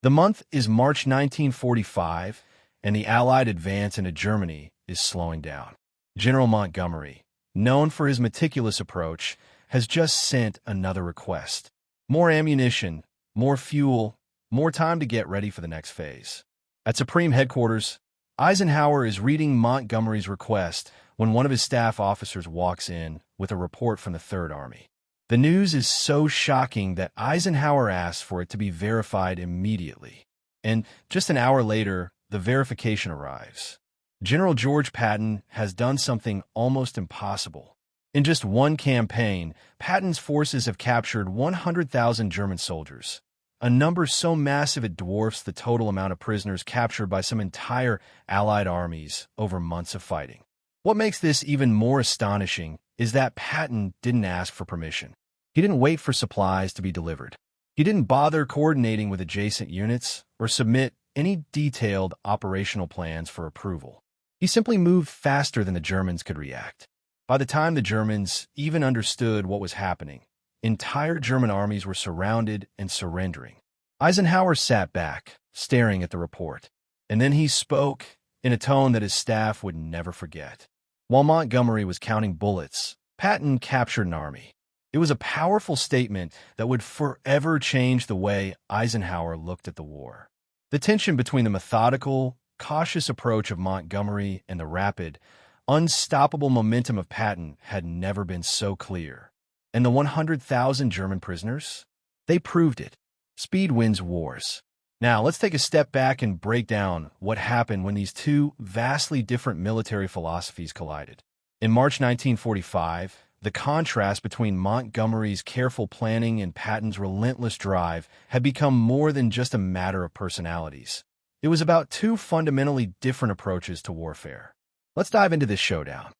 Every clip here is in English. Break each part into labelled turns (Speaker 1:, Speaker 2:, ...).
Speaker 1: The month is March 1945, and the Allied advance into Germany is slowing down. General Montgomery, known for his meticulous approach, has just sent another request. More ammunition, more fuel, more time to get ready for the next phase. At Supreme Headquarters, Eisenhower is reading Montgomery's request when one of his staff officers walks in with a report from the Third Army. The news is so shocking that Eisenhower asks for it to be verified immediately. And just an hour later, the verification arrives. General George Patton has done something almost impossible. In just one campaign, Patton's forces have captured 100,000 German soldiers, a number so massive it dwarfs the total amount of prisoners captured by some entire Allied armies over months of fighting. What makes this even more astonishing is that Patton didn't ask for permission. He didn't wait for supplies to be delivered. He didn't bother coordinating with adjacent units or submit any detailed operational plans for approval. He simply moved faster than the Germans could react. By the time the Germans even understood what was happening, entire German armies were surrounded and surrendering. Eisenhower sat back, staring at the report, and then he spoke in a tone that his staff would never forget. While Montgomery was counting bullets, Patton captured an army. It was a powerful statement that would forever change the way Eisenhower looked at the war. The tension between the methodical, cautious approach of Montgomery and the rapid, unstoppable momentum of Patton had never been so clear. And the 100,000 German prisoners? They proved it. Speed wins wars. Now, let's take a step back and break down what happened when these two vastly different military philosophies collided. In March 1945, the contrast between Montgomery's careful planning and Patton's relentless drive had become more than just a matter of personalities. It was about two fundamentally different approaches to warfare. Let's dive into this showdown.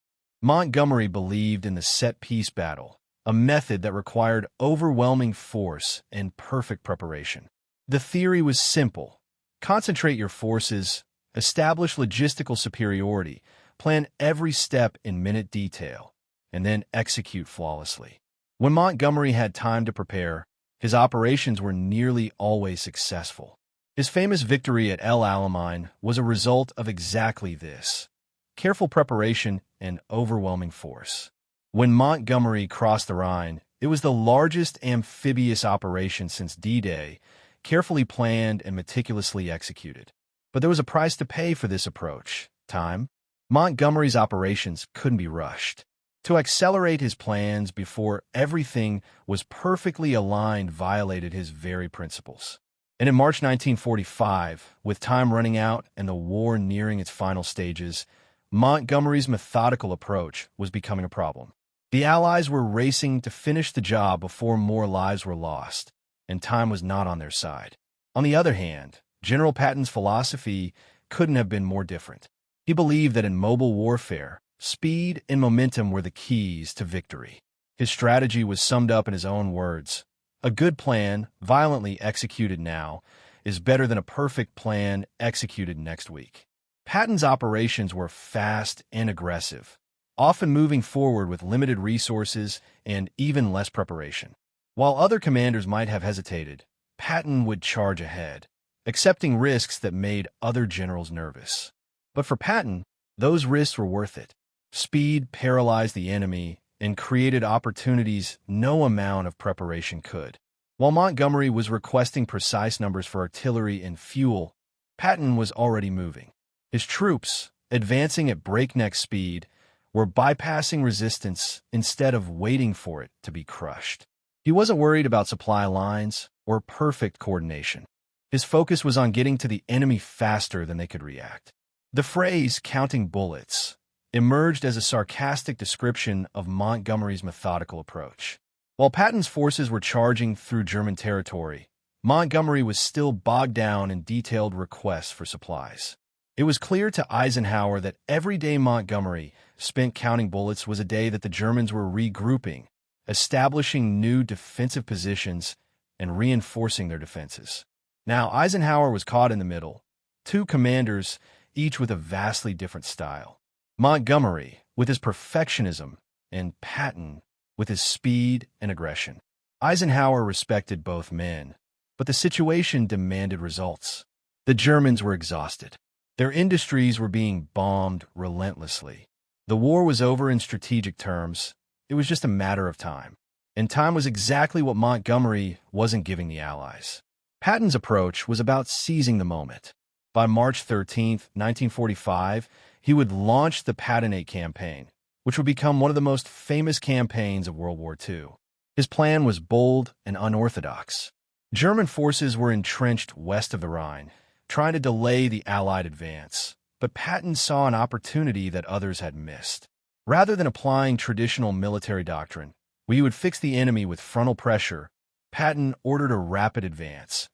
Speaker 1: Montgomery believed in the set-piece battle, a method that required overwhelming force and perfect preparation. The theory was simple. Concentrate your forces, establish logistical superiority, plan every step in minute detail, and then execute flawlessly. When Montgomery had time to prepare, his operations were nearly always successful. His famous victory at El Alamein was a result of exactly this: careful preparation and overwhelming force. When Montgomery crossed the Rhine, it was the largest amphibious operation since D-Day, carefully planned and meticulously executed. But there was a price to pay for this approach: time. Montgomery's operations couldn't be rushed. To accelerate his plans before everything was perfectly aligned violated his very principles. And in March 1945, with time running out and the war nearing its final stages, Montgomery's methodical approach was becoming a problem. The Allies were racing to finish the job before more lives were lost, and time was not on their side. On the other hand, General Patton's philosophy couldn't have been more different. He believed that in mobile warfare, speed and momentum were the keys to victory. His strategy was summed up in his own words: "A good plan, violently executed now, is better than a perfect plan executed next week." Patton's operations were fast and aggressive, often moving forward with limited resources and even less preparation. While other commanders might have hesitated, Patton would charge ahead, accepting risks that made other generals nervous. But for Patton, those risks were worth it. Speed paralyzed the enemy and created opportunities no amount of preparation could. While Montgomery was requesting precise numbers for artillery and fuel, Patton was already moving. His troops, advancing at breakneck speed, were bypassing resistance instead of waiting for it to be crushed. He wasn't worried about supply lines or perfect coordination. His focus was on getting to the enemy faster than they could react. The phrase "counting bullets" emerged as a sarcastic description of Montgomery's methodical approach. While Patton's forces were charging through German territory, Montgomery was still bogged down in detailed requests for supplies. It was clear to Eisenhower that every day Montgomery spent counting bullets was a day that the Germans were regrouping, establishing new defensive positions, and reinforcing their defenses. Now, Eisenhower was caught in the middle, two commanders, each with a vastly different style. Montgomery, with his perfectionism, and Patton, with his speed and aggression. Eisenhower respected both men, but the situation demanded results. The Germans were exhausted. Their industries were being bombed relentlessly. The war was over in strategic terms. It was just a matter of time. And time was exactly what Montgomery wasn't giving the Allies. Patton's approach was about seizing the moment. By March 13, 1945, he would launch the Palatinate campaign, which would become one of the most famous campaigns of World War II. His plan was bold and unorthodox. German forces were entrenched west of the Rhine, trying to delay the Allied advance, but Patton saw an opportunity that others had missed. Rather than applying traditional military doctrine, where you would fix the enemy with frontal pressure, Patton ordered a rapid advance,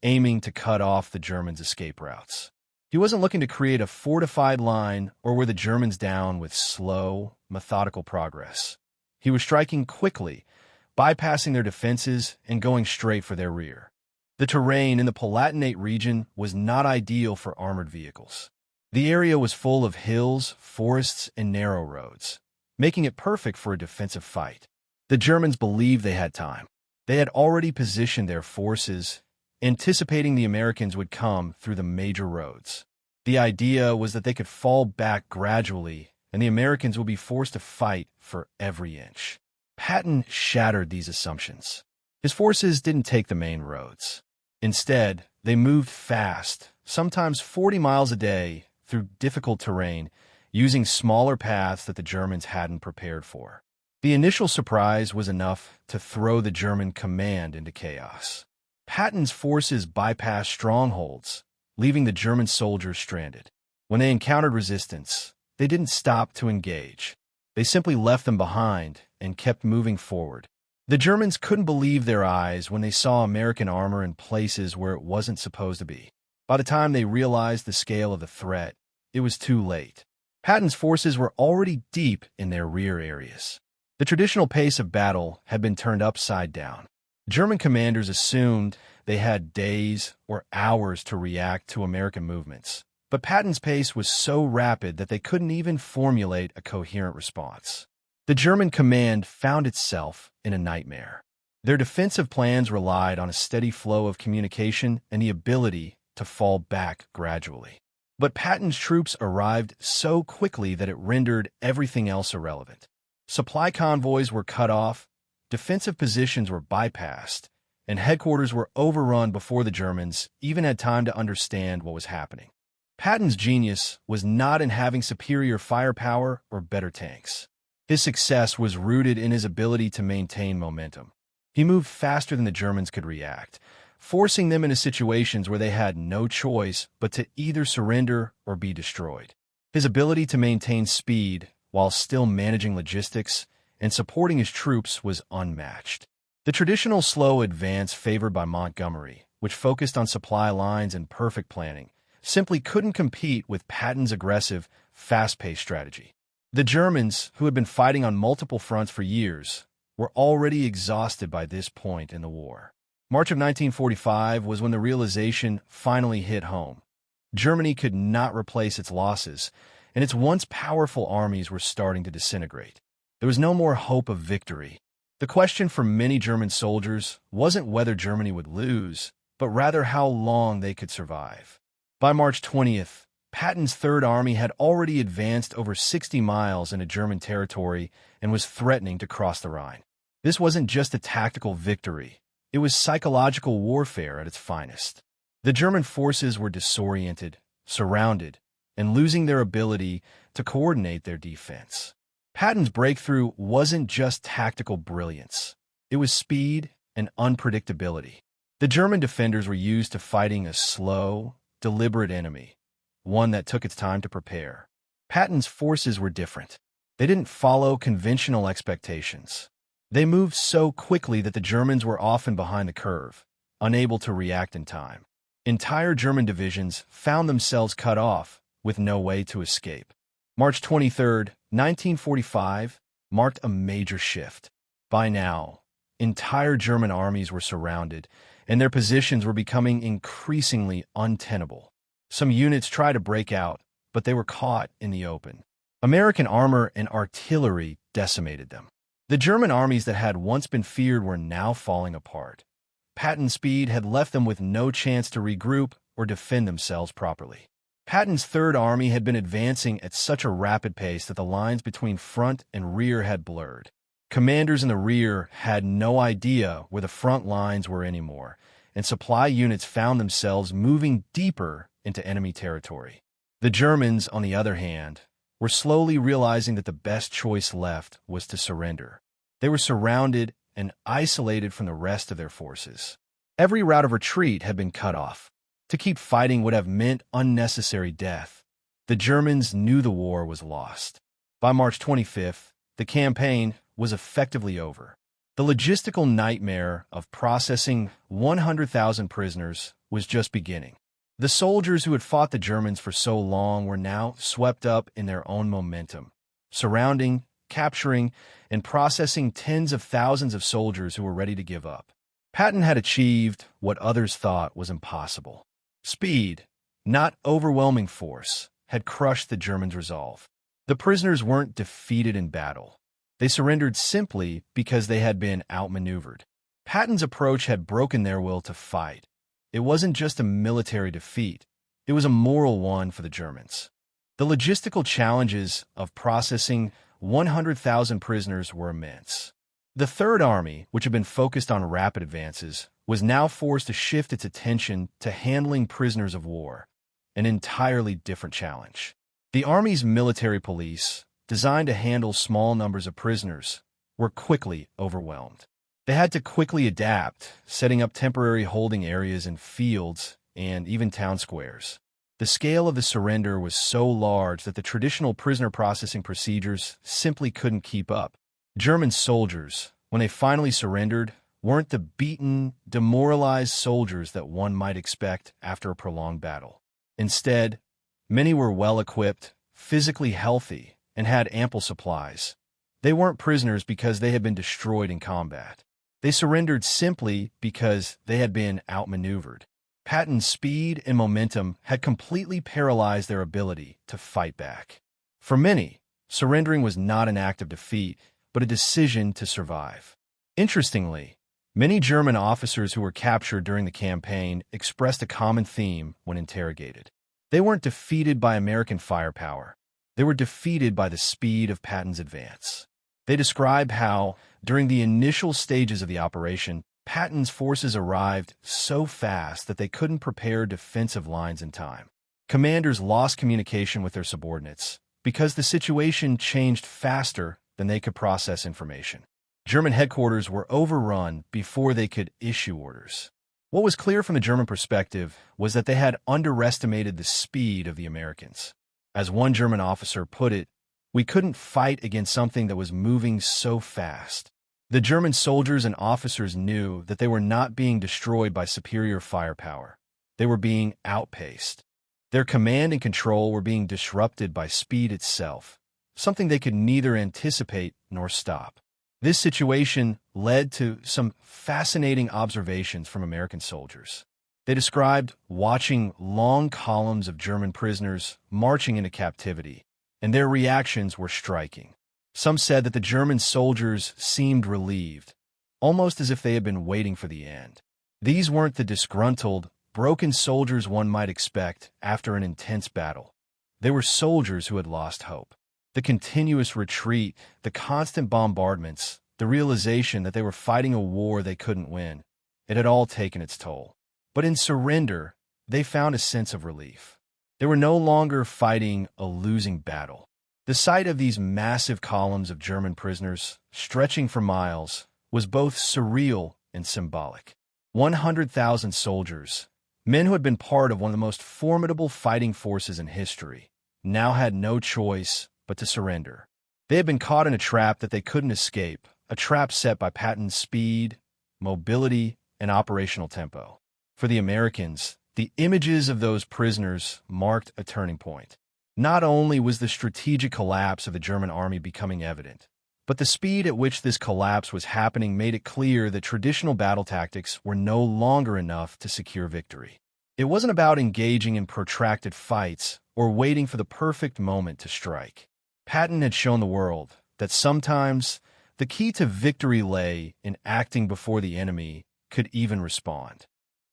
Speaker 1: aiming to cut off the Germans' escape routes. He wasn't looking to create a fortified line or wear the Germans down with slow, methodical progress. He was striking quickly, bypassing their defenses and going straight for their rear. The terrain in the Palatinate region was not ideal for armored vehicles. The area was full of hills, forests, and narrow roads, making it perfect for a defensive fight. The Germans believed they had time. They had already positioned their forces, anticipating the Americans would come through the major roads. The idea was that they could fall back gradually, and the Americans would be forced to fight for every inch. Patton shattered these assumptions. His forces didn't take the main roads. Instead, they moved fast, sometimes 40 miles a day, through difficult terrain, using smaller paths that the Germans hadn't prepared for. The initial surprise was enough to throw the German command into chaos. Patton's forces bypassed strongholds, leaving the German soldiers stranded. When they encountered resistance, they didn't stop to engage. They simply left them behind and kept moving forward. The Germans couldn't believe their eyes when they saw American armor in places where it wasn't supposed to be. By the time they realized the scale of the threat, it was too late. Patton's forces were already deep in their rear areas. The traditional pace of battle had been turned upside down. German commanders assumed they had days or hours to react to American movements, but Patton's pace was so rapid that they couldn't even formulate a coherent response. The German command found itself in a nightmare. Their defensive plans relied on a steady flow of communication and the ability to fall back gradually. But Patton's troops arrived so quickly that it rendered everything else irrelevant. Supply convoys were cut off, defensive positions were bypassed, and headquarters were overrun before the Germans even had time to understand what was happening. Patton's genius was not in having superior firepower or better tanks. His success was rooted in his ability to maintain momentum. He moved faster than the Germans could react, forcing them into situations where they had no choice but to either surrender or be destroyed. His ability to maintain speed while still managing logistics and supporting his troops was unmatched. The traditional slow advance favored by Montgomery, which focused on supply lines and perfect planning, simply couldn't compete with Patton's aggressive, fast-paced strategy. The Germans, who had been fighting on multiple fronts for years, were already exhausted by this point in the war. March of 1945 was when the realization finally hit home. Germany could not replace its losses, and its once powerful armies were starting to disintegrate. There was no more hope of victory. The question for many German soldiers wasn't whether Germany would lose, but rather how long they could survive. By March 20th, Patton's Third Army had already advanced over 60 miles into German territory and was threatening to cross the Rhine. This wasn't just a tactical victory. It was psychological warfare at its finest. The German forces were disoriented, surrounded, and losing their ability to coordinate their defense. Patton's breakthrough wasn't just tactical brilliance. It was speed and unpredictability. The German defenders were used to fighting a slow, deliberate enemy, one that took its time to prepare. Patton's forces were different. They didn't follow conventional expectations. They moved so quickly that the Germans were often behind the curve, unable to react in time. Entire German divisions found themselves cut off, with no way to escape. March 23, 1945, marked a major shift. By now, entire German armies were surrounded, and their positions were becoming increasingly untenable. Some units tried to break out, but they were caught in the open. American armor and artillery decimated them. The German armies that had once been feared were now falling apart. Patton's speed had left them with no chance to regroup or defend themselves properly. Patton's Third Army had been advancing at such a rapid pace that the lines between front and rear had blurred. Commanders in the rear had no idea where the front lines were anymore, and supply units found themselves moving deeper into enemy territory. The Germans, on the other hand, were slowly realizing that the best choice left was to surrender. They were surrounded and isolated from the rest of their forces. Every route of retreat had been cut off. To keep fighting would have meant unnecessary death. The Germans knew the war was lost. By March 25th, the campaign was effectively over. The logistical nightmare of processing 100,000 prisoners was just beginning. The soldiers who had fought the Germans for so long were now swept up in their own momentum, surrounding, capturing, and processing tens of thousands of soldiers who were ready to give up. Patton had achieved what others thought was impossible. Speed, not overwhelming force, had crushed the Germans' resolve. The prisoners weren't defeated in battle. They surrendered simply because they had been outmaneuvered. Patton's approach had broken their will to fight. It wasn't just a military defeat. It was a moral one for the Germans. The logistical challenges of processing 100,000 prisoners were immense. The Third Army, which had been focused on rapid advances, was now forced to shift its attention to handling prisoners of war, an entirely different challenge. The Army's military police, designed to handle small numbers of prisoners, were quickly overwhelmed. They had to quickly adapt, setting up temporary holding areas in fields and even town squares. The scale of the surrender was so large that the traditional prisoner processing procedures simply couldn't keep up. German soldiers, when they finally surrendered, weren't the beaten, demoralized soldiers that one might expect after a prolonged battle. Instead, many were well-equipped, physically healthy, and had ample supplies. They weren't prisoners because they had been destroyed in combat. They surrendered simply because they had been outmaneuvered. Patton's speed and momentum had completely paralyzed their ability to fight back. For many, surrendering was not an act of defeat, but a decision to survive. Interestingly, many German officers who were captured during the campaign expressed a common theme when interrogated. They weren't defeated by American firepower. They were defeated by the speed of Patton's advance. They describe how, during the initial stages of the operation, Patton's forces arrived so fast that they couldn't prepare defensive lines in time. Commanders lost communication with their subordinates because the situation changed faster than they could process information. German headquarters were overrun before they could issue orders. What was clear from the German perspective was that they had underestimated the speed of the Americans. As one German officer put it, "We couldn't fight against something that was moving so fast." The German soldiers and officers knew that they were not being destroyed by superior firepower. They were being outpaced. Their command and control were being disrupted by speed itself, something they could neither anticipate nor stop. This situation led to some fascinating observations from American soldiers. They described watching long columns of German prisoners marching into captivity, and their reactions were striking. Some said that the German soldiers seemed relieved, almost as if they had been waiting for the end. These weren't the disgruntled, broken soldiers one might expect after an intense battle. They were soldiers who had lost hope. The continuous retreat, the constant bombardments, the realization that they were fighting a war they couldn't win, it had all taken its toll. But in surrender, they found a sense of relief. They were no longer fighting a losing battle. The sight of these massive columns of German prisoners, stretching for miles, was both surreal and symbolic. 100,000 soldiers, men who had been part of one of the most formidable fighting forces in history, now had no choice but to surrender. They had been caught in a trap that they couldn't escape, a trap set by Patton's speed, mobility, and operational tempo. For the Americans, the images of those prisoners marked a turning point. Not only was the strategic collapse of the German army becoming evident, but the speed at which this collapse was happening made it clear that traditional battle tactics were no longer enough to secure victory. It wasn't about engaging in protracted fights or waiting for the perfect moment to strike. Patton had shown the world that sometimes the key to victory lay in acting before the enemy could even respond.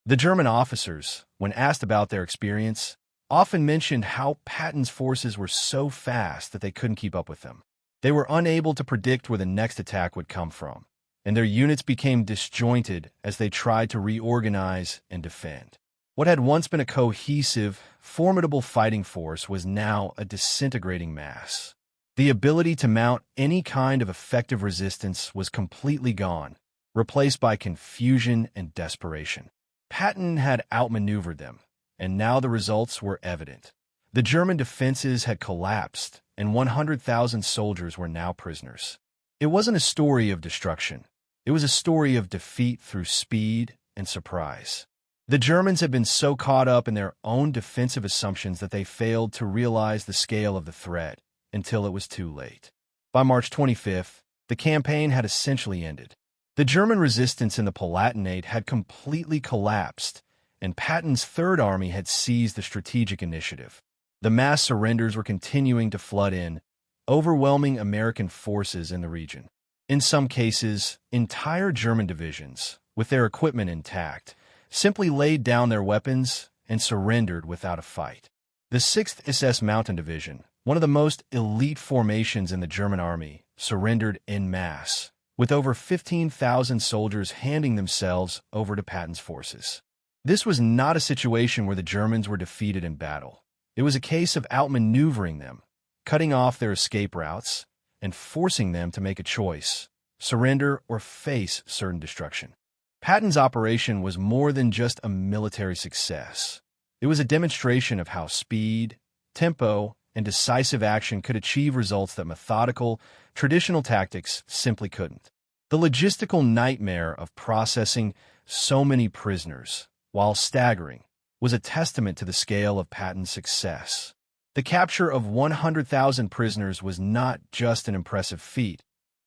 Speaker 1: The German officers, when asked about their experience, often mentioned how Patton's forces were so fast that they couldn't keep up with them. They were unable to predict where the next attack would come from, and their units became disjointed as they tried to reorganize and defend. What had once been a cohesive, formidable fighting force was now a disintegrating mass. The ability to mount any kind of effective resistance was completely gone, replaced by confusion and desperation. Patton had outmaneuvered them, and now the results were evident. The German defenses had collapsed, and 100,000 soldiers were now prisoners. It wasn't a story of destruction. It was a story of defeat through speed and surprise. The Germans had been so caught up in their own defensive assumptions that they failed to realize the scale of the threat until it was too late. By March 25th, the campaign had essentially ended. The German resistance in the Palatinate had completely collapsed, and Patton's Third Army had seized the strategic initiative. The mass surrenders were continuing to flood in, overwhelming American forces in the region. In some cases, entire German divisions, with their equipment intact, simply laid down their weapons and surrendered without a fight. The 6th SS Mountain Division, one of the most elite formations in the German army, surrendered en masse, with over 15,000 soldiers handing themselves over to Patton's forces. This was not a situation where the Germans were defeated in battle. It was a case of outmaneuvering them, cutting off their escape routes, and forcing them to make a choice: surrender or face certain destruction. Patton's operation was more than just a military success. It was a demonstration of how speed, tempo, and decisive action could achieve results that methodical, traditional tactics simply couldn't. The logistical nightmare of processing so many prisoners, while staggering, was a testament to the scale of Patton's success. The capture of 100,000 prisoners was not just an impressive feat,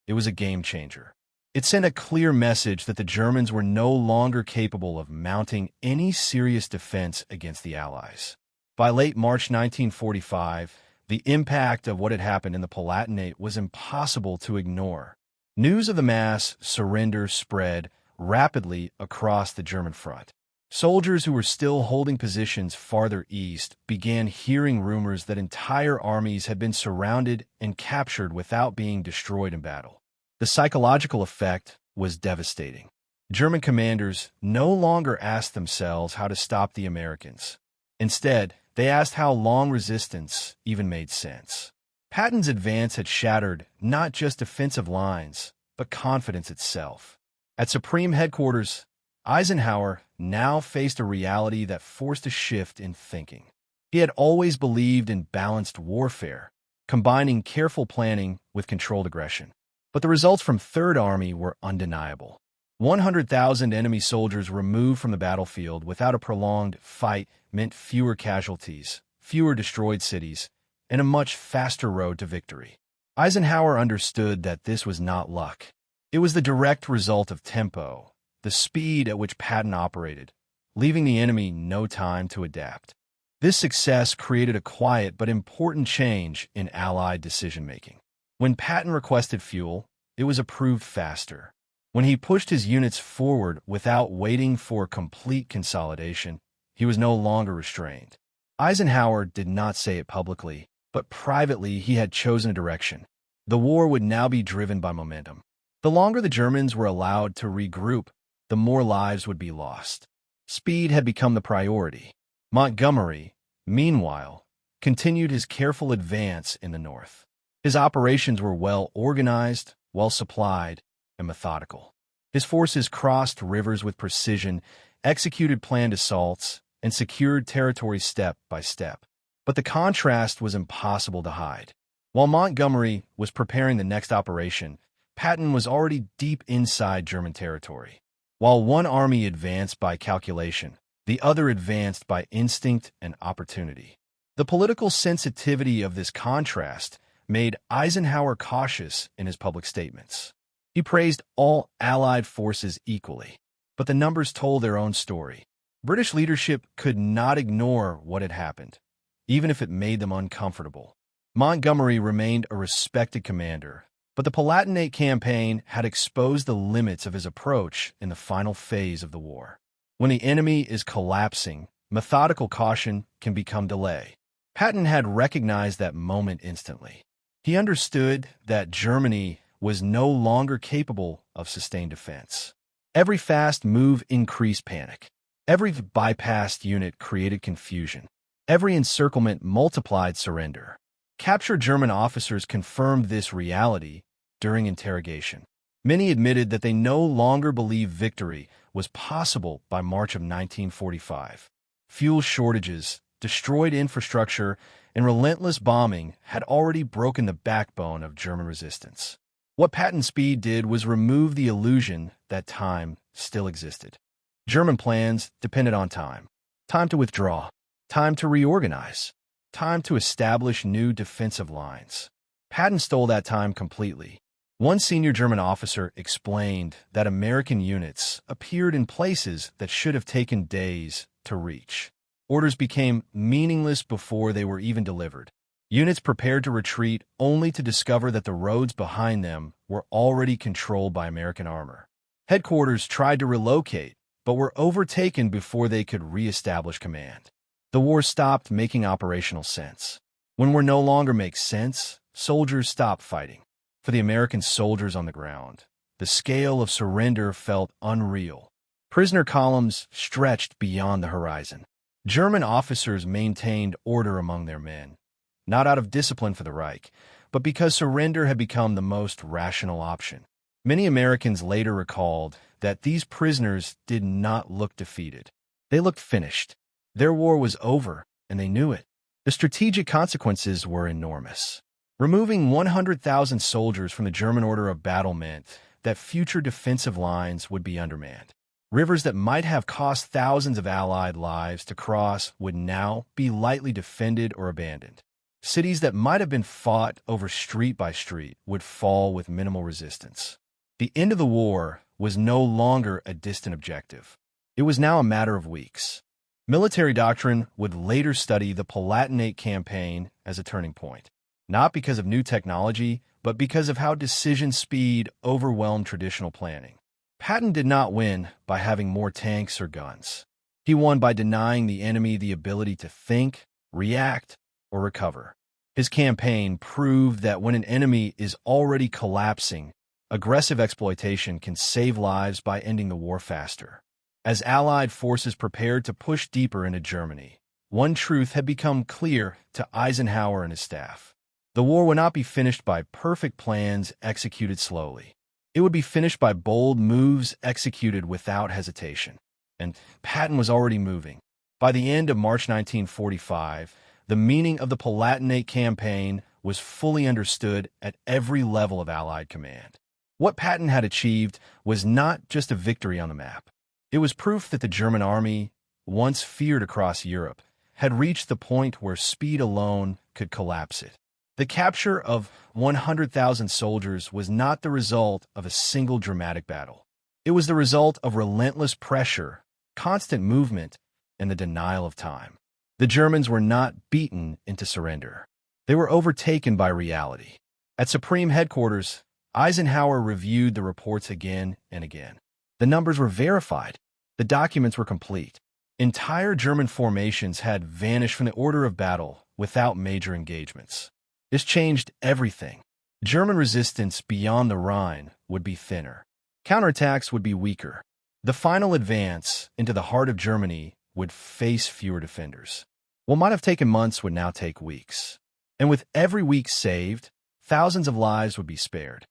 Speaker 1: it was a game-changer. It sent a clear message that the Germans were no longer capable of mounting any serious defense against the Allies. By late March 1945, the impact of what had happened in the Palatinate was impossible to ignore. News of the mass surrender spread rapidly across the German front. Soldiers who were still holding positions farther east began hearing rumors that entire armies had been surrounded and captured without being destroyed in battle. The psychological effect was devastating. German commanders no longer asked themselves how to stop the Americans. Instead, they asked how long resistance even made sense. Patton's advance had shattered not just defensive lines, but confidence itself. At Supreme Headquarters, Eisenhower now faced a reality that forced a shift in thinking. He had always believed in balanced warfare, combining careful planning with controlled aggression. But the results from Third Army were undeniable. 100,000 enemy soldiers removed from the battlefield without a prolonged fight meant fewer casualties, fewer destroyed cities, and a much faster road to victory. Eisenhower understood that this was not luck. It was the direct result of tempo, the speed at which Patton operated, leaving the enemy no time to adapt. This success created a quiet but important change in Allied decision-making. When Patton requested fuel, it was approved faster. When he pushed his units forward without waiting for complete consolidation, he was no longer restrained. Eisenhower did not say it publicly, but privately he had chosen a direction. The war would now be driven by momentum. The longer the Germans were allowed to regroup, the more lives would be lost. Speed had become the priority. Montgomery, meanwhile, continued his careful advance in the north. His operations were well organized, well supplied, and methodical. His forces crossed rivers with precision, executed planned assaults, and secured territory step by step. But the contrast was impossible to hide. While Montgomery was preparing the next operation, Patton was already deep inside German territory. While one army advanced by calculation, the other advanced by instinct and opportunity. The political sensitivity of this contrast made Eisenhower cautious in his public statements. He praised all Allied forces equally, but the numbers told their own story. British leadership could not ignore what had happened, even if it made them uncomfortable. Montgomery remained a respected commander, But the Palatinate campaign had exposed the limits of his approach in the final phase of the war. When the enemy is collapsing, methodical caution can become delay. Patton had recognized that moment instantly. He understood that Germany was no longer capable of sustained defense. Every fast move increased panic. Every bypassed unit created confusion. Every encirclement multiplied surrender. Captured German officers confirmed this reality during interrogation. Many admitted that they no longer believed victory was possible by March of 1945. Fuel shortages, destroyed infrastructure, and relentless bombing had already broken the backbone of German resistance. What Patton's speed did was remove the illusion that time still existed. German plans depended on time. Time to withdraw. Time to reorganize. Time to establish new defensive lines. Patton stole that time completely. One senior German officer explained that American units appeared in places that should have taken days to reach. Orders became meaningless before they were even delivered. Units prepared to retreat only to discover that the roads behind them were already controlled by American armor. Headquarters tried to relocate, but were overtaken before they could re-establish command. The war stopped making operational sense. When war no longer makes sense, soldiers stop fighting. For the American soldiers on the ground, the scale of surrender felt unreal. Prisoner columns stretched beyond the horizon. German officers maintained order among their men, not out of discipline for the Reich, but because surrender had become the most rational option. Many Americans later recalled that these prisoners did not look defeated. They looked finished. Their war was over, and they knew it. The strategic consequences were enormous. Removing 100,000 soldiers from the German order of battle meant that future defensive lines would be undermanned. Rivers that might have cost thousands of Allied lives to cross would now be lightly defended or abandoned. Cities that might have been fought over street by street would fall with minimal resistance. The end of the war was no longer a distant objective. It was now a matter of weeks. Military doctrine would later study the Palatinate campaign as a turning point, not because of new technology, but because of how decision speed overwhelmed traditional planning. Patton did not win by having more tanks or guns. He won by denying the enemy the ability to think, react, or recover. His campaign proved that when an enemy is already collapsing, aggressive exploitation can save lives by ending the war faster. As Allied forces prepared to push deeper into Germany, one truth had become clear to Eisenhower and his staff. The war would not be finished by perfect plans executed slowly. It would be finished by bold moves executed without hesitation. And Patton was already moving. By the end of March 1945, the meaning of the Palatinate campaign was fully understood at every level of Allied command. What Patton had achieved was not just a victory on the map. It was proof that the German army, once feared across Europe, had reached the point where speed alone could collapse it. The capture of 100,000 soldiers was not the result of a single dramatic battle. It was the result of relentless pressure, constant movement, and the denial of time. The Germans were not beaten into surrender. They were overtaken by reality. At Supreme Headquarters, Eisenhower reviewed the reports again and again. The numbers were verified. The documents were complete. Entire German formations had vanished from the order of battle without major engagements. This changed everything. German resistance beyond the Rhine would be thinner. Counterattacks would be weaker. The final advance into the heart of Germany would face fewer defenders. What might have taken months would now take weeks. And with every week saved, thousands of lives would be spared.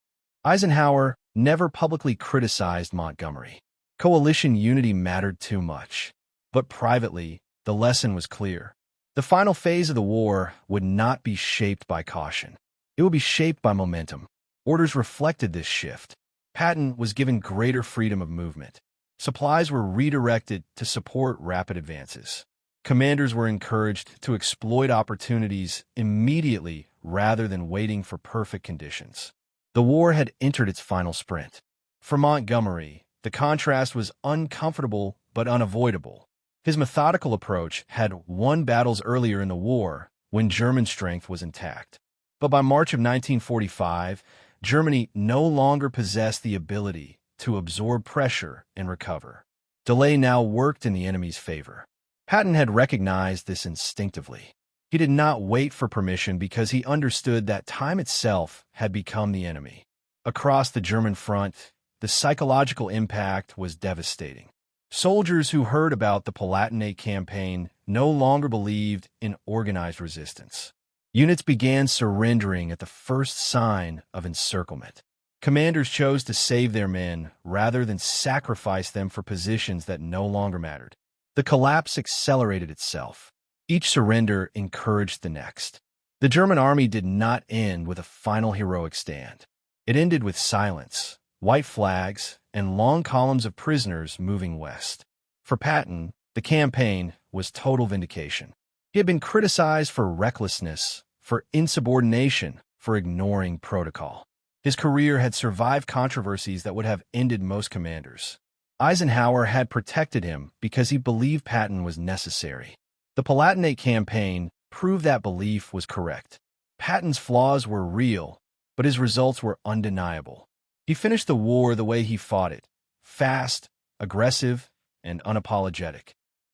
Speaker 1: Eisenhower never publicly criticized Montgomery. Coalition unity mattered too much. But privately, the lesson was clear. The final phase of the war would not be shaped by caution. It would be shaped by momentum. Orders reflected this shift. Patton was given greater freedom of movement. Supplies were redirected to support rapid advances. Commanders were encouraged to exploit opportunities immediately rather than waiting for perfect conditions. The war had entered its final sprint. For Montgomery, the contrast was uncomfortable but unavoidable. His methodical approach had won battles earlier in the war when German strength was intact. But by March of 1945, Germany no longer possessed the ability to absorb pressure and recover. Delay now worked in the enemy's favor. Patton had recognized this instinctively. He did not wait for permission because he understood that time itself had become the enemy. Across the German front, the psychological impact was devastating. Soldiers who heard about the Palatinate campaign no longer believed in organized resistance. Units began surrendering at the first sign of encirclement. Commanders chose to save their men rather than sacrifice them for positions that no longer mattered. The collapse accelerated itself. Each surrender encouraged the next. The German army did not end with a final heroic stand. It ended with silence, white flags, and long columns of prisoners moving west. For Patton, the campaign was total vindication. He had been criticized for recklessness, for insubordination, for ignoring protocol. His career had survived controversies that would have ended most commanders. Eisenhower had protected him because he believed Patton was necessary. The Palatinate campaign proved that belief was correct. Patton's flaws were real, but his results were undeniable. He finished the war the way he fought it: fast, aggressive, and unapologetic.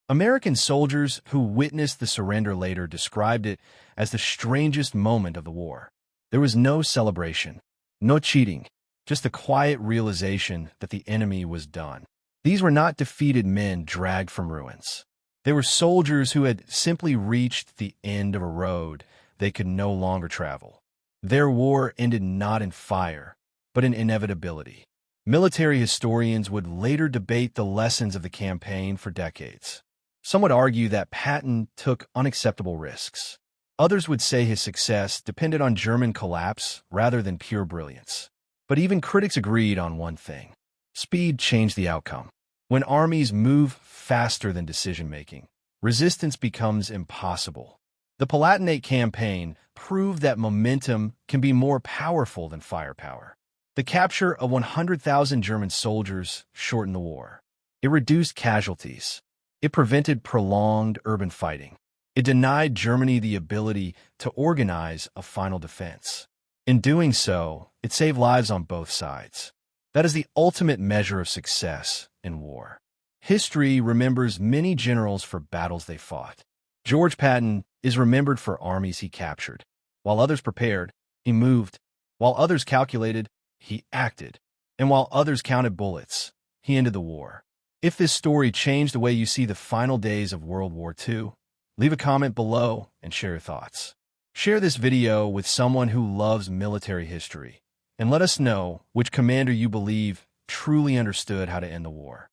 Speaker 1: American soldiers who witnessed the surrender later described it as the strangest moment of the war. There was no celebration, no cheating, just the quiet realization that the enemy was done. These were not defeated men dragged from ruins. They were soldiers who had simply reached the end of a road they could no longer travel. Their war ended not in fire, but in inevitability. Military historians would later debate the lessons of the campaign for decades. Some would argue that Patton took unacceptable risks. Others would say his success depended on German collapse rather than pure brilliance. But even critics agreed on one thing: speed changed the outcome. When armies move faster than decision-making, resistance becomes impossible. The Palatinate campaign proved that momentum can be more powerful than firepower. The capture of 100,000 German soldiers shortened the war. It reduced casualties. It prevented prolonged urban fighting. It denied Germany the ability to organize a final defense. In doing so, it saved lives on both sides. That is the ultimate measure of success in war. History remembers many generals for battles they fought. George Patton is remembered for armies he captured. While others prepared, he moved. While others calculated, he acted. And while others counted bullets, he ended the war. If this story changed the way you see the final days of World War II, leave a comment below and share your thoughts. Share this video with someone who loves military history, and let us know which commander you believe truly understood how to end the war.